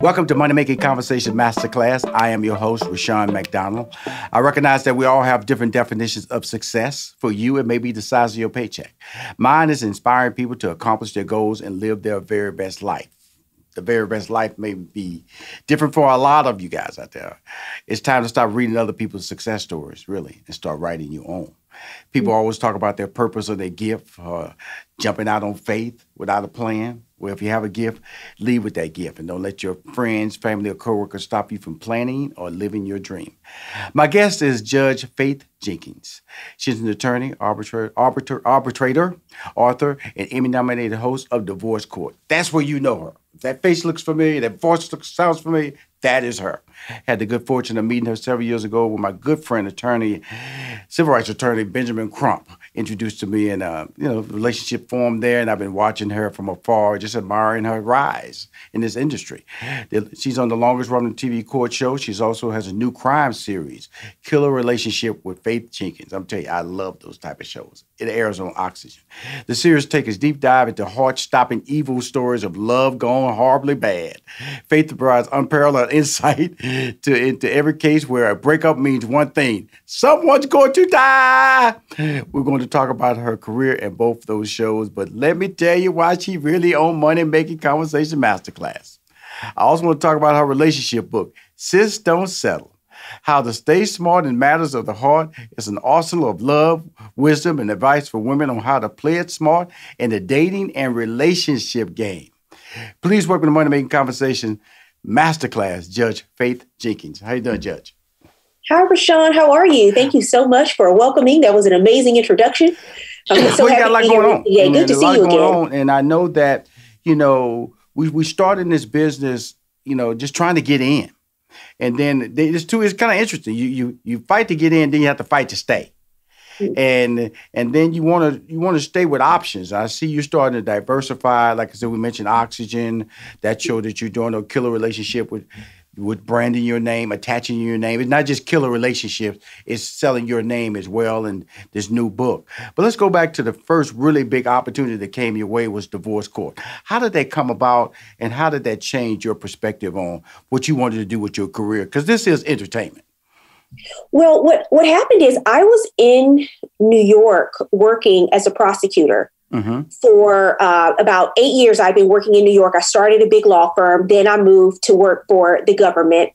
Welcome to Money Making Conversation Masterclass. I am your host, Rashawn McDonald. I recognize that we all have different definitions of success. For you, it may be the size of your paycheck. Mine is inspiring people to accomplish their goals and live their very best life. The very best life may be different for a lot of you guys out there. It's time to stop reading other people's success stories, really, and start writing your own. People always talk about their purpose or their gift, jumping out on faith without a plan. Well, if you have a gift, lead with that gift and don't let your friends, family, or coworkers stop you from planning or living your dream. My guest is Judge Faith Jenkins. She's an attorney, arbitrator, author, and Emmy-nominated host of Divorce Court. That's where you know her. If that face looks familiar, that voice sounds familiar, that is her. Had the good fortune of meeting her several years ago with my good friend, civil rights attorney Benjamin Crump, introduced to me, and relationship formed there. And I've been watching her from afar, just admiring her rise in this industry. She's on the longest running TV court show. She's also has a new crime series, Killer Relationship with Faith Jenkins. I'm telling you, I love those type of shows. It airs on Oxygen. The series takes a deep dive into heart-stopping evil stories of love gone horribly bad. Faith provides unparalleled insight into every case where a breakup means one thing: someone's going to die. We're going to talk about her career in both those shows, but let me tell you why she really on Money Making Conversation Masterclass. I also want to talk about her relationship book, Sis Don't Settle. How to Stay Smart in Matters of the Heart is an arsenal of love, wisdom, and advice for women on how to play it smart in the dating and relationship game. Please welcome to Money Making Conversation Masterclass, Judge Faith Jenkins. How you doing, Judge? Hi, Rashawn. How are you? Thank you so much for welcoming. That was an amazing introduction. I'm so happy to be here. Yeah, good to see you again. And I know that, we started in this business, just trying to get in. And then it's kind of interesting. You fight to get in, then you have to fight to stay. And then you want to stay with options. I see you starting to diversify. Like I said, we mentioned Oxygen, that show that you're doing, a killer relationship with branding your name, attaching your name. It's not just killer relationships, it's selling your name as well in this new book. But let's go back to the first really big opportunity that came your way was Divorce Court. How did that come about, and how did that change your perspective on what you wanted to do with your career? Because this is entertainment. Well, what happened is I was in New York working as a prosecutor. Mm-hmm. For about 8 years, I've been working in New York. I started a big law firm. Then I moved to work for the government.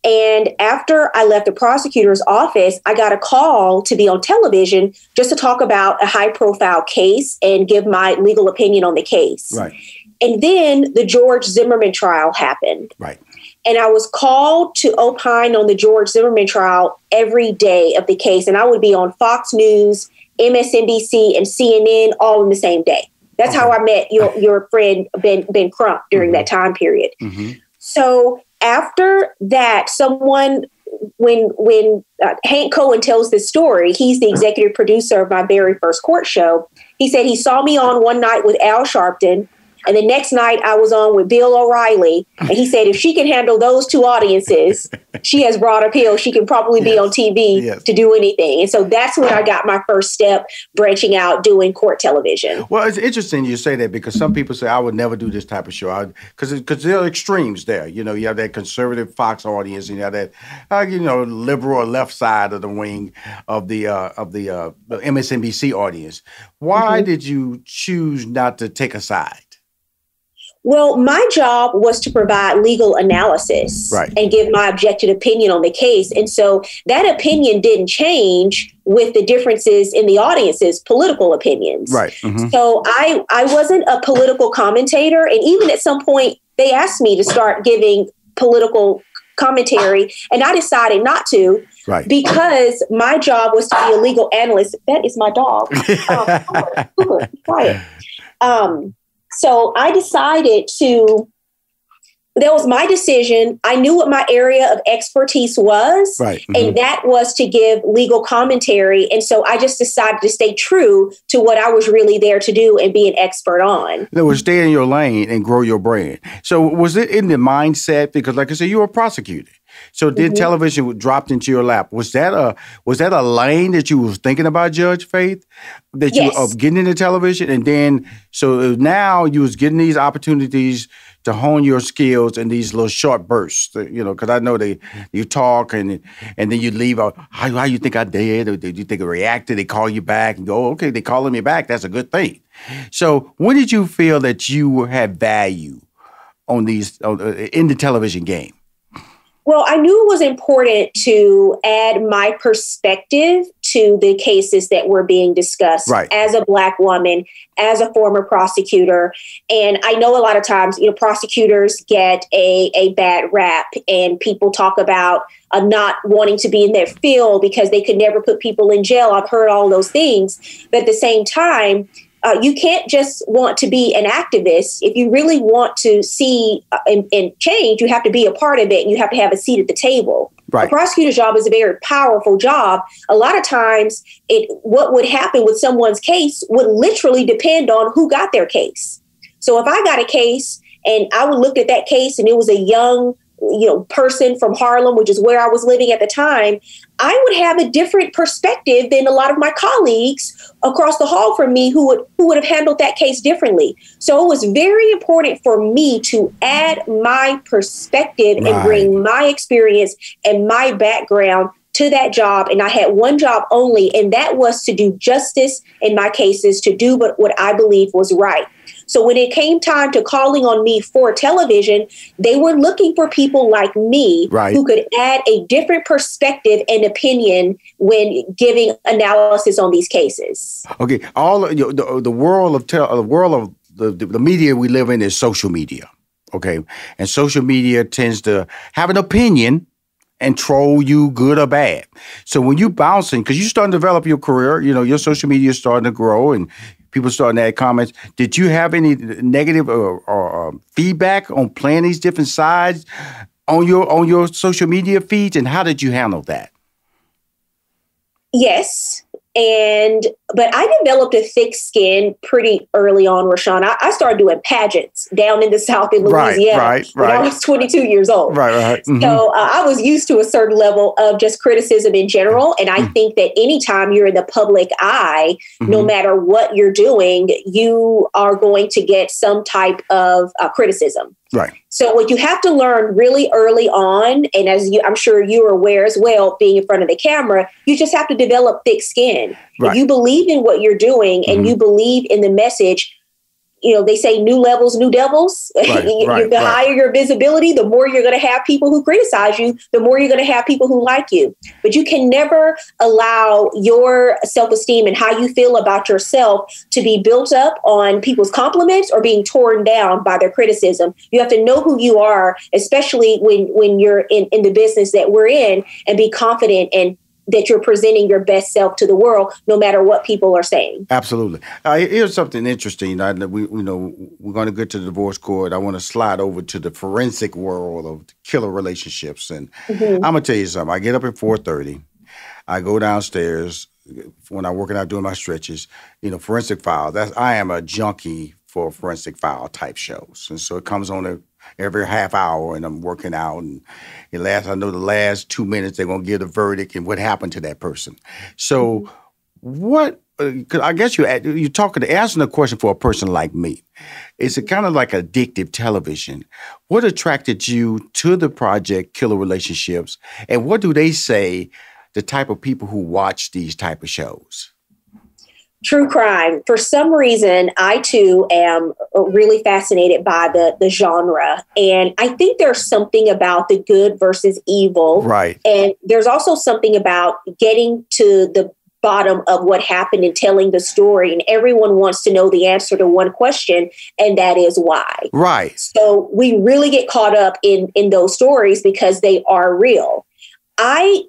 And after I left the prosecutor's office, I got a call to be on television just to talk about a high profile case and give my legal opinion on the case. Right. And then the George Zimmerman trial happened. Right. And I was called to opine on the George Zimmerman trial every day of the case. And I would be on Fox News, MSNBC, and CNN all in the same day. That's how I met your friend, Ben Crump, during that time period. Mm-hmm. So after that, when Hank Cohen tells this story, he's the executive producer of my very first court show. He said he saw me on one night with Al Sharpton. And the next night I was on with Bill O'Reilly. And he said, if she can handle those two audiences, she has broad appeal. She can probably be on TV to do anything. And so that's when I got my first step branching out doing court television. Well, it's interesting you say that, because some people say, I would never do this type of show. Because there are extremes there. You have that conservative Fox audience, and you have that, liberal or left side of the wing of the MSNBC audience. Why did you choose not to take a side? Well, my job was to provide legal analysis and give my objective opinion on the case. And so that opinion didn't change with the differences in the audience's political opinions. Right. Mm-hmm. So I wasn't a political commentator. And even at some point, they asked me to start giving political commentary. And I decided not to. Right. Because my job was to be a legal analyst. That is my dog. Quiet. So I decided that was my decision. I knew what my area of expertise was, and that was to give legal commentary. And so I just decided to stay true to what I was really there to do and be an expert on. That was stay in your lane and grow your brand. So was it in the mindset, because like I said, you were a prosecutor. So then television dropped into your lap. Was that a lane that you was thinking about, Judge Faith, that you were getting into television? And then, so now you was getting these opportunities to hone your skills in these little short bursts, because I know you talk and then you leave out, how you think I did? Or did you think I reacted? They call you back and go, okay, they calling me back. That's a good thing. So when did you feel that you had value on these in the television game? Well, I knew it was important to add my perspective to the cases that were being discussed as a Black woman, as a former prosecutor. And I know a lot of times, prosecutors get a bad rap, and people talk about not wanting to be in their field because they could never put people in jail. I've heard all those things. But at the same time, you can't just want to be an activist. If you really want to see and change, you have to be a part of it, and you have to have a seat at the table. Right. A prosecutor's job is a very powerful job. A lot of times, what would happen with someone's case would literally depend on who got their case. So if I got a case and I would look at that case and it was a young person from Harlem, which is where I was living at the time, I would have a different perspective than a lot of my colleagues across the hall from me who would have handled that case differently. So it was very important for me to add my perspective and bring my experience and my background to that job. And I had one job only, and that was to do justice in my cases, to do what I believe was right. So when it came time to calling on me for television, they were looking for people like me who could add a different perspective and opinion when giving analysis on these cases. Okay, all the world of the media we live in is social media. Okay, and social media tends to have an opinion and troll you, good or bad. So when you bouncing, because you're starting to develop your career, your social media is starting to grow and people starting to add comments. Did you have any negative or feedback on playing these different sides on your social media feeds, and how did you handle that? Yes. But I developed a thick skin pretty early on, Rashawn. I started doing pageants down in the South in Louisiana when I was 22 years old. Mm-hmm. So I was used to a certain level of just criticism in general. And I think that anytime you're in the public eye, no matter what you're doing, you are going to get some type of criticism. Right. So what you have to learn really early on, and I'm sure you're aware as well, being in front of the camera, you just have to develop thick skin. Right. If you believe in what you're doing and you believe in the message, they say new levels, new devils. The higher your visibility, the more you're going to have people who criticize you, the more you're going to have people who like you. But you can never allow your self-esteem and how you feel about yourself to be built up on people's compliments or being torn down by their criticism. You have to know who you are, especially when you're in the business that we're in, and be confident and that you're presenting your best self to the world, no matter what people are saying. Absolutely. Here's something interesting. We're going to get to the divorce court. I want to slide over to the forensic world of killer relationships. And I'm going to tell you something. I get up at 4:30. I go downstairs when I'm working out doing my stretches. Forensic file. I am a junkie for forensic file type shows. And so it comes on every half hour, and I'm working out, and the last 2 minutes they're going to give the verdict and what happened to that person. So what, cause I guess you're asking a question for a person like me. It's kind of like addictive television. What attracted you to the project Killer Relationships, and what do they say the type of people who watch these type of shows? True crime. For some reason, I too am really fascinated by the genre. And I think there's something about the good versus evil. Right. And there's also something about getting to the bottom of what happened and telling the story. And everyone wants to know the answer to one question, and that is why. Right. So we really get caught up in those stories because they are real. I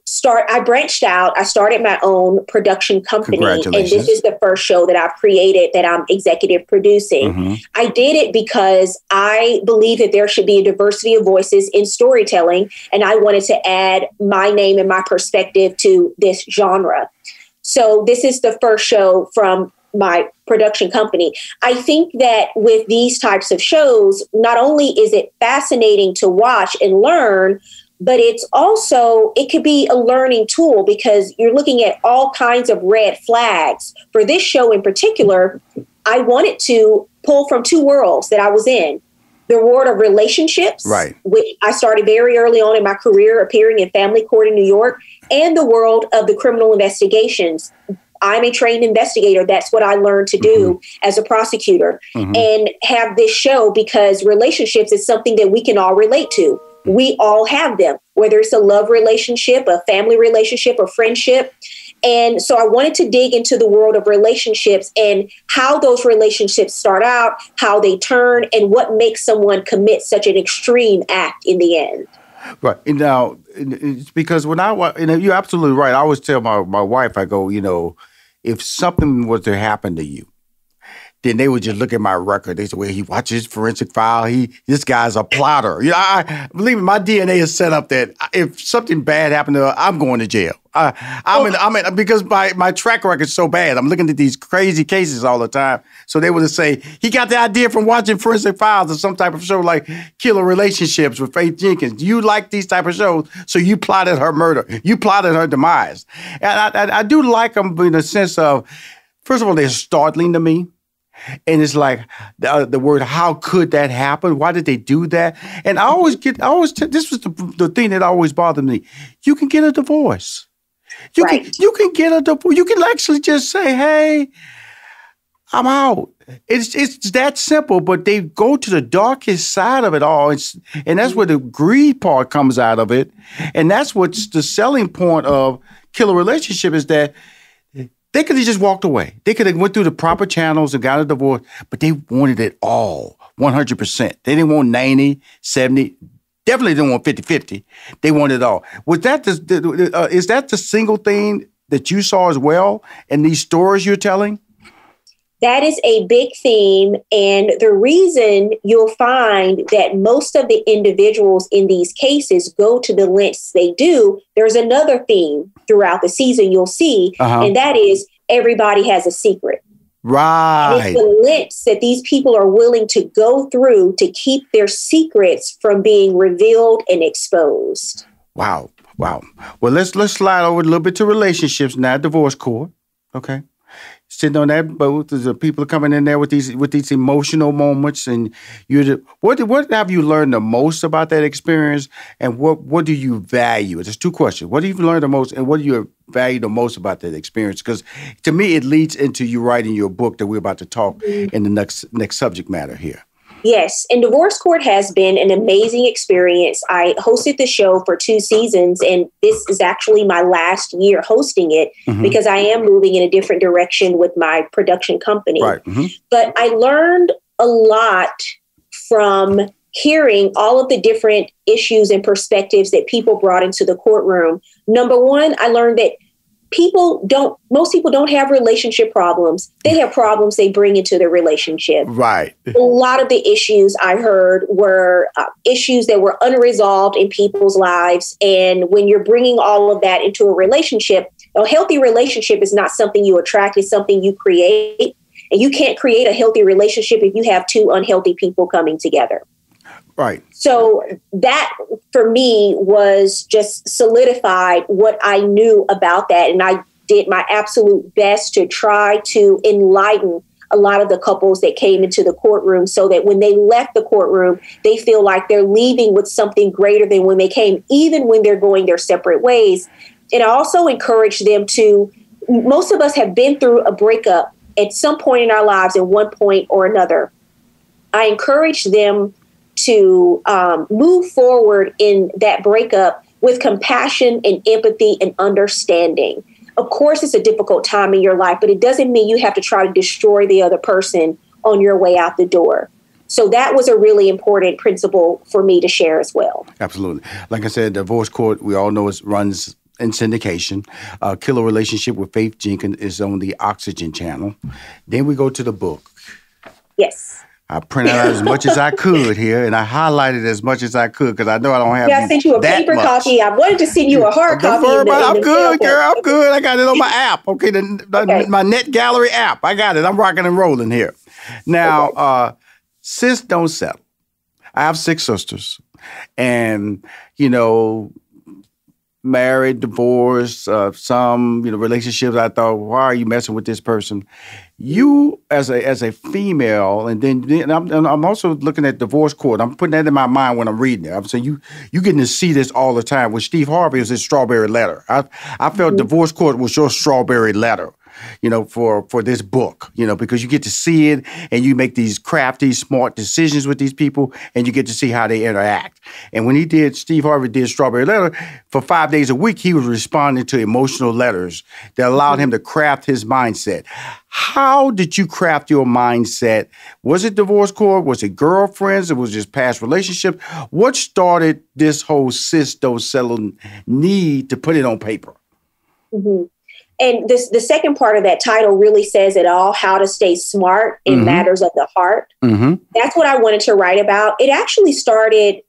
branched out. I started my own production company, and this is the first show that I've created that I'm executive producing. I did it because I believe that there should be a diversity of voices in storytelling, and I wanted to add my name and my perspective to this genre. So this is the first show from my production company. I think that with these types of shows, not only is it fascinating to watch and learn, but it could be a learning tool because you're looking at all kinds of red flags. For this show in particular, I wanted to pull from two worlds that I was in. The world of relationships, which I started very early on in my career appearing in family court in New York, and the world of the criminal investigations. I'm a trained investigator. That's what I learned to do as a prosecutor, and have this show because relationships is something that we can all relate to. We all have them, whether it's a love relationship, a family relationship, or friendship. And so I wanted to dig into the world of relationships and how those relationships start out, how they turn, and what makes someone commit such an extreme act in the end. Right. Now, it's because when you're absolutely right. I always tell my wife, I go, if something was to happen to you, then they would just look at my record. They say, well, he watches forensic file. This guy's a plotter. I believe me, my DNA is set up that if something bad happened to her, I'm going to jail. Because my track record is so bad. I'm looking at these crazy cases all the time. So they would say, he got the idea from watching forensic files or some type of show like Killer Relationships with Faith Jenkins. You like these type of shows, so you plotted her murder. You plotted her demise. And I do like them in the sense of, first of all, they're startling to me. And it's like the word, how could that happen? Why did they do that? And this was the thing that always bothered me. You can get a divorce. You can get a divorce. You can actually just say, hey, I'm out. It's that simple, but they go to the darkest side of it all. And that's where the greed part comes out of it. And that's what's the selling point of Killer Relationship is that they could have just walked away. They could have went through the proper channels and got a divorce, but they wanted it all, 100%. They didn't want 90, 70, definitely didn't want 50-50. They wanted it all. Was that is that the single thing that you saw as well in these stories you're telling? That is a big theme. And the reason you'll find that most of the individuals in these cases go to the lengths they do, there's another theme throughout the season you'll see, and that is everybody has a secret. Right. And it's the lengths that these people are willing to go through to keep their secrets from being revealed and exposed. Wow. Well, let's slide over a little bit to relationships now, divorce court. Okay. Sitting on that boat, there's people coming in there with these emotional moments, and what have you learned the most about that experience, and what do you value? There's two questions. What do you learn the most, and what do you value the most about that experience? Because to me, it leads into you writing your book that we're about to talk in the next subject matter here. Yes, and divorce court has been an amazing experience. I hosted the show for 2 seasons, and this is actually my last year hosting it because I am moving in a different direction with my production company. Right. But I learned a lot from hearing all of the different issues and perspectives that people brought into the courtroom. Number one, I learned that most people don't have relationship problems. They have problems they bring into their relationship. Right. A lot of the issues I heard were issues that were unresolved in people's lives. And when you're bringing all of that into a relationship, a healthy relationship is not something you attract, it's something you create. And you can't create a healthy relationship if you have 2 unhealthy people coming together. Right. So that for me was just solidified what I knew about that. And I did my absolute best to try to enlighten a lot of the couples that came into the courtroom so that when they left the courtroom, they feel like they're leaving with something greater than when they came, even when they're going their separate ways. And I also encourage them most of us have been through a breakup at some point in our lives at one point or another. I encourage them to move forward in that breakup with compassion and empathy and understanding. Of course, it's a difficult time in your life, but it doesn't mean you have to try to destroy the other person on your way out the door. So that was a really important principle for me to share as well. Absolutely. Like I said, divorce court, we all know it runs in syndication. Killer Relationship with Faith Jenkins is on the Oxygen channel. Then we go to the book. Yes. I printed out as much as I could here, and I highlighted as much as I could because I know I don't have. Yeah, I sent you a paper copy. I wanted to send you a hard copy. I'm good, girl. I'm good. I got it on my app. Okay, my Net Gallery app. I got it. I'm rocking and rolling here. Now, sis, don't settle. I have 6 sisters. And, married, divorced, some, relationships. I thought, why are you messing with this person? You as a female, and then I'm also looking at divorce court. I'm putting that in my mind when I'm reading it. I'm saying you getting to see this all the time. With Steve Harvey, is his strawberry letter. I felt divorce court was your strawberry letter, for this book, because you get to see it and you make these crafty, smart decisions with these people, and you get to see how they interact. And when Steve Harvey did Strawberry Letter, for 5 days a week, he was responding to emotional letters that allowed him to craft his mindset. How did you craft your mindset? Was it divorce court? Was it girlfriends? It was just past relationships? What started this whole selling need to put it on paper? Mm-hmm. And the second part of that title really says it all, how to stay smart in matters of the heart. Mm-hmm. That's what I wanted to write about. It actually started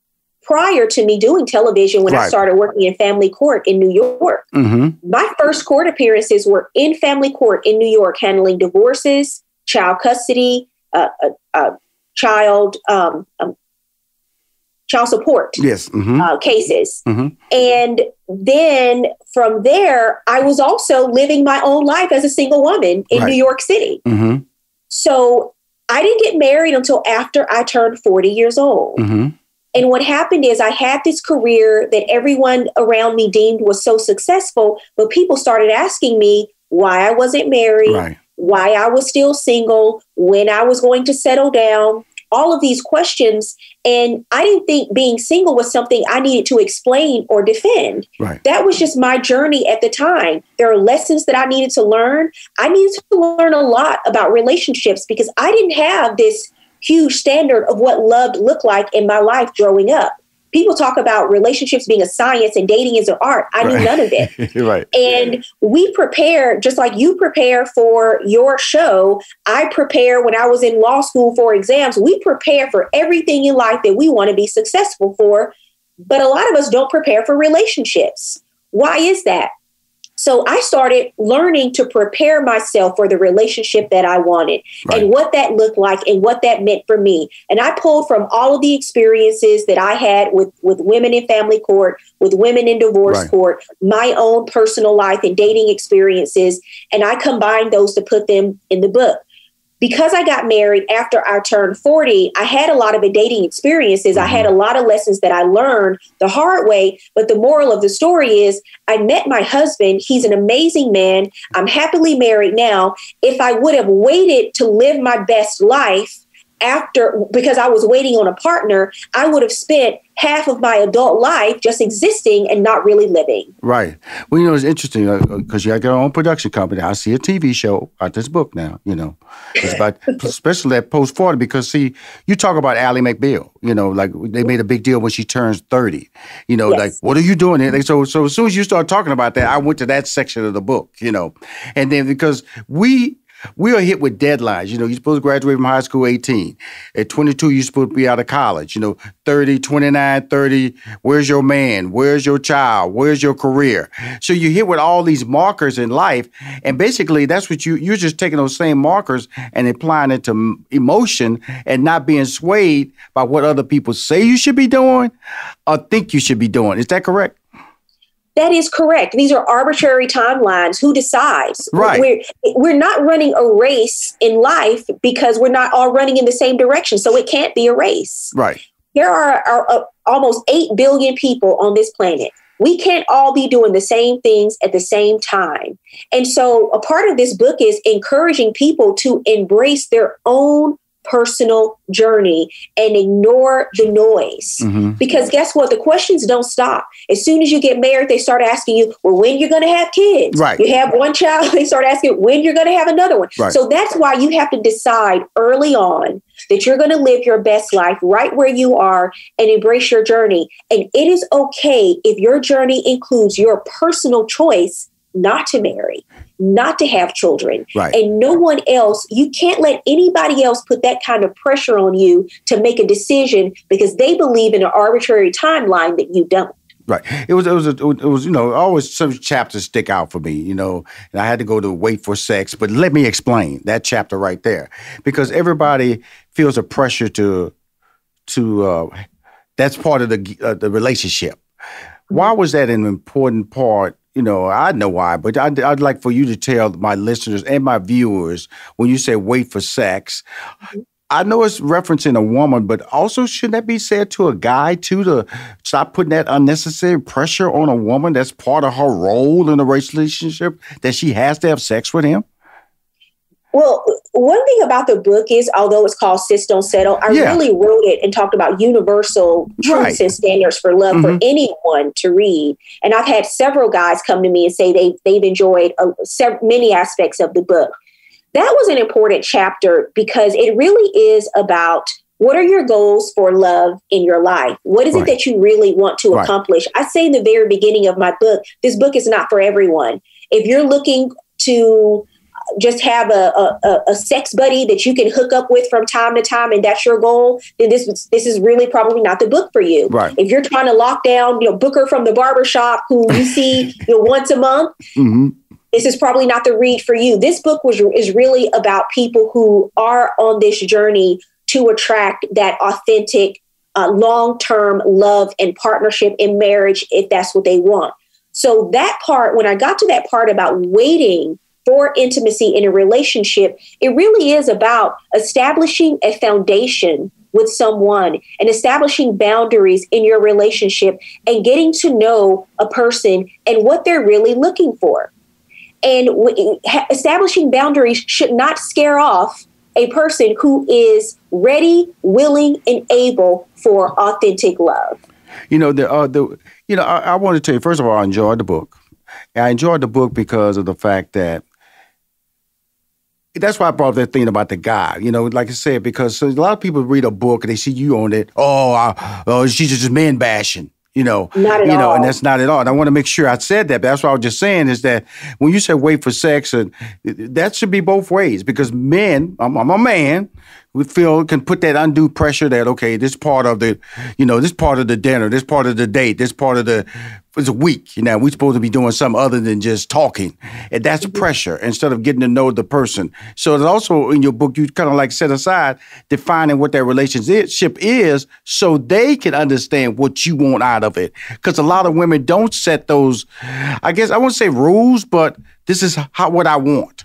prior to me doing television when I started working in family court in New York. Mm-hmm. My first court appearances were in family court in New York, handling divorces, child custody, child support cases. Mm-hmm. And then from there, I was also living my own life as a single woman in New York City. Mm-hmm. So I didn't get married until after I turned 40 years old. Mm-hmm. And what happened is I had this career that everyone around me deemed was so successful, but people started asking me why I wasn't married, why I was still single, when I was going to settle down. All of these questions. And I didn't think being single was something I needed to explain or defend. Right. That was just my journey at the time. There are lessons that I needed to learn. I needed to learn a lot about relationships because I didn't have this huge standard of what love looked like in my life growing up. People talk about relationships being a science and dating is an art. I knew none of it. Right. And we prepare, just like you prepare for your show. I prepare when I was in law school for exams. We prepare for everything in life that we want to be successful for. But a lot of us don't prepare for relationships. Why is that? So I started learning to prepare myself for the relationship that I wanted and what that looked like and what that meant for me. And I pulled from all of the experiences that I had with women in family court, with women in divorce court, my own personal life and dating experiences. And I combined those to put them in the book. Because I got married after I turned 40, I had a lot of dating experiences. I had a lot of lessons that I learned the hard way. But the moral of the story is I met my husband. He's an amazing man. I'm happily married now. If I would have waited to live my best life because I was waiting on a partner, I would have spent half of my adult life just existing and not really living. Right. Well, it's interesting because you got your own production company. I see a TV show out this book now, It's about, especially at post 40, because, see, you talk about Ally McBeal, like they made a big deal when she turns 30. Like, what are you doing here? So as soon as you start talking about that, I went to that section of the book, And then because we are hit with deadlines. You're supposed to graduate from high school 18. At 22, you're supposed to be out of college. 30, 29, 30. Where's your man? Where's your child? Where's your career? So you're hit with all these markers in life. And basically, that's what you're just taking those same markers and applying it to emotion and not being swayed by what other people say you should be doing or think you should be doing. Is that correct? That is correct. These are arbitrary timelines. Who decides? Right. We're not running a race in life because we're not all running in the same direction. So it can't be a race. Right. There are almost 8 billion people on this planet. We can't all be doing the same things at the same time. And so a part of this book is encouraging people to embrace their own personal journey and ignore the noise. Mm-hmm. Because guess what? The questions don't stop. As soon as you get married, they start asking you, well, when you're going to have kids. Right. You have one child, they start asking when you're going to have another one. Right. So that's why you have to decide early on that you're going to live your best life right where you are and embrace your journey. And it is okay if your journey includes your personal choice not to marry, not to have children, and no one else. You can't let anybody else put that kind of pressure on you to make a decision because they believe in an arbitrary timeline that you don't. Right. It was always some chapters stick out for me, and I had to go to Wait for Sex. But let me explain that chapter right there, because everybody feels a pressure to That's part of the relationship. Why was that an important part? I know why, but I'd like for you to tell my listeners and my viewers, when you say wait for sex, I know it's referencing a woman, but also shouldn't that be said to a guy too, to stop putting that unnecessary pressure on a woman that's part of her role in a relationship, that she has to have sex with him? Well, one thing about the book is, although it's called Sis Don't Settle, I really wrote it and talked about universal truths and standards for love for anyone to read. And I've had several guys come to me and say they've enjoyed many aspects of the book. That was an important chapter because it really is about what are your goals for love in your life? What is it that you really want to accomplish? I say in the very beginning of my book, this book is not for everyone. If you're looking to just have a sex buddy that you can hook up with from time to time, and that's your goal, then this is really probably not the book for you. Right. If you're trying to lock down, Booker from the barbershop who you see once a month, this is probably not the read for you. This book is really about people who are on this journey to attract that authentic, long-term love and partnership in marriage, if that's what they want. So that part, when I got to that part about waiting for intimacy in a relationship, it really is about establishing a foundation with someone and establishing boundaries in your relationship and getting to know a person and what they're really looking for. And establishing boundaries should not scare off a person who is ready, willing, and able for authentic love. I want to tell you, first of all, I enjoyed the book. I enjoyed the book because of the fact that that's why I brought up that thing about the guy, like I said, because a lot of people read a book and they see you on it. She's just man bashing, Not at all. And that's not at all. And I want to make sure I said that. But that's what I was just saying is that when you say wait for sex, and that should be both ways, because men, I'm a man, can put that undue pressure that, okay, this part of the, this part of the dinner, this part of the date, this part of it's a week. We're supposed to be doing something other than just talking. And that's pressure instead of getting to know the person. So it's also in your book, you kind of like set aside defining what their relationship is so they can understand what you want out of it. Because a lot of women don't set those, I guess I won't say rules, but this is what I want.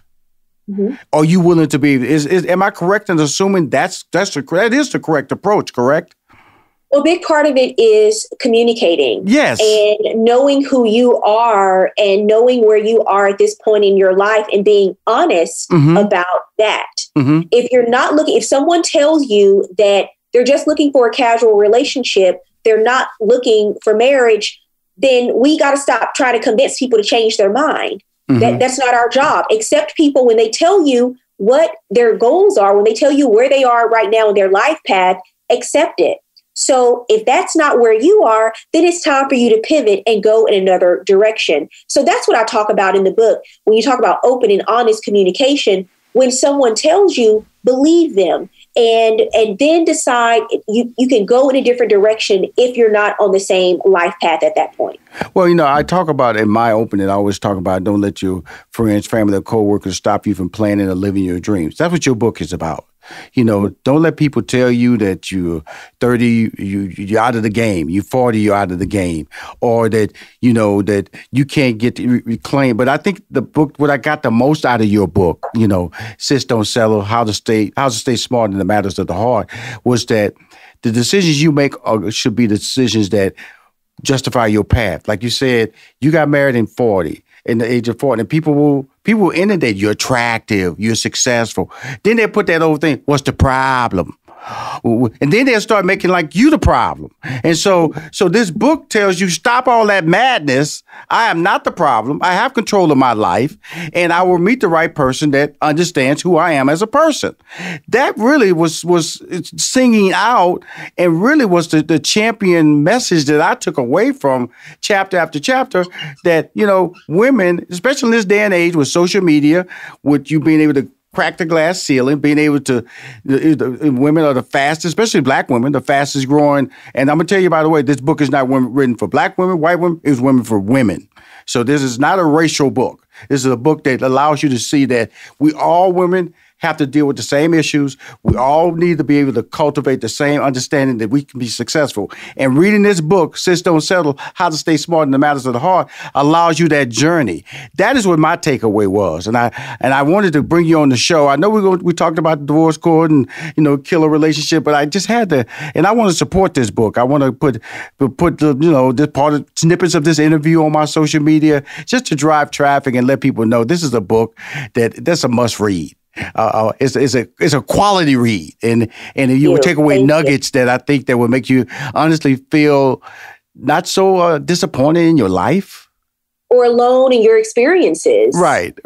Are you willing to be? Am I correct in assuming that is the correct approach? Correct. Well, a big part of it is communicating. Yes. And knowing who you are and knowing where you are at this point in your life and being honest about that. If someone tells you that they're just looking for a casual relationship, they're not looking for marriage, then we got to stop trying to convince people to change their mind. That's not our job. Accept people when they tell you what their goals are, when they tell you where they are right now in their life path, accept it. So if that's not where you are, then it's time for you to pivot and go in another direction. So that's what I talk about in the book. When you talk about open and honest communication, when someone tells you, believe them. And then decide you can go in a different direction if you're not on the same life path at that point. Well, I talk about in my opening, I always talk about don't let your friends, family, or coworkers stop you from planning or living your dreams. That's what your book is about. Don't let people tell you that you're 30, you're out of the game. You're 40, you're out of the game. Or that, that you can't get reclaimed. But I think the book, what I got the most out of your book, Sis Don't Settle, how to stay smart in the matters of the heart, was that the decisions you make should be the decisions that justify your path. Like you said, you got married in the age of 40, and people will inundate you're attractive, you're successful. Then they put that old thing, what's the problem? And then they'll start making like you the problem. And so this book tells you, stop all that madness. I am not the problem. I have control of my life, and I will meet the right person that understands who I am as a person. That really was singing out, and really was the champion message that I took away from chapter after chapter, that, women, especially in this day and age with social media, with you being able to crack the glass ceiling, being able to, women are the fastest, especially black women, the fastest growing. And I'm going to tell you, by the way, this book is not written for black women, white women, it's women for women. So this is not a racial book. This is a book that allows you to see that we all women have to deal with the same issues. We all need to be able to cultivate the same understanding that we can be successful. And reading this book, Sis Don't Settle, How to Stay Smart in the Matters of the Heart, allows you that journey. That is what my takeaway was. And I wanted to bring you on the show. I know we talked about the divorce court and, kill a relationship, but I just had to, and I want to support this book. I want to put this part of snippets of this interview on my social media just to drive traffic and let people know this is a book that's a must read. It's a quality read, and you would take away nuggets that I think that would make you honestly feel not so disappointed in your life or alone in your experiences. Right.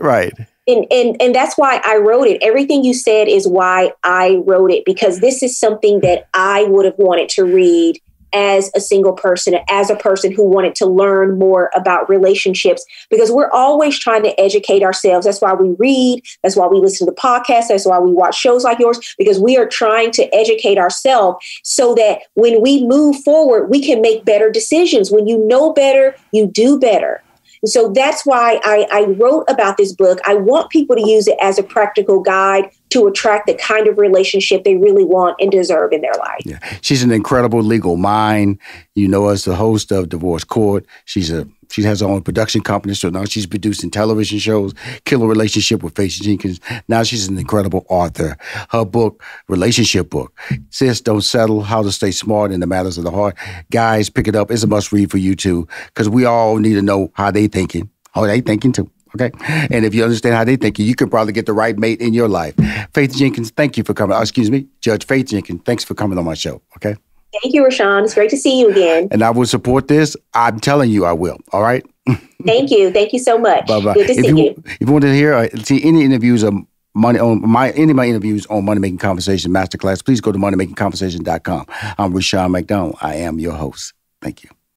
And that's why I wrote it. Everything you said is why I wrote it, because this is something that I would have wanted to read as a single person, as a person who wanted to learn more about relationships, because we're always trying to educate ourselves. That's why we read. That's why we listen to podcasts. That's why we watch shows like yours, because we are trying to educate ourselves so that when we move forward, we can make better decisions. When you know better, you do better. And so that's why I wrote about this book. I want people to use it as a practical guide to attract the kind of relationship they really want and deserve in their life. Yeah. She's an incredible legal mind. As the host of Divorce Court. She has her own production company, so now she's producing television shows, Killer Relationship with Faith Jenkins. Now she's an incredible author. Her book, relationship book, Sis Don't Settle, How to Stay Smart in the Matters of the Heart. Guys, pick it up. It's a must read for you too, because we all need to know how they thinking. How they thinking too. Okay. And if you understand how they think, you can probably get the right mate in your life. Faith Jenkins, thank you for coming. Judge Faith Jenkins, thanks for coming on my show. Okay. Thank you, Rashawn. It's great to see you again. And I will support this. I'm telling you I will. All right. Thank you. Thank you so much. Bye-bye. Good to see you. If you want to hear see any interviews of any of my interviews on Money Making Conversation Masterclass, please go to moneymakingconversation.com. I'm Rashawn McDonald. I am your host. Thank you.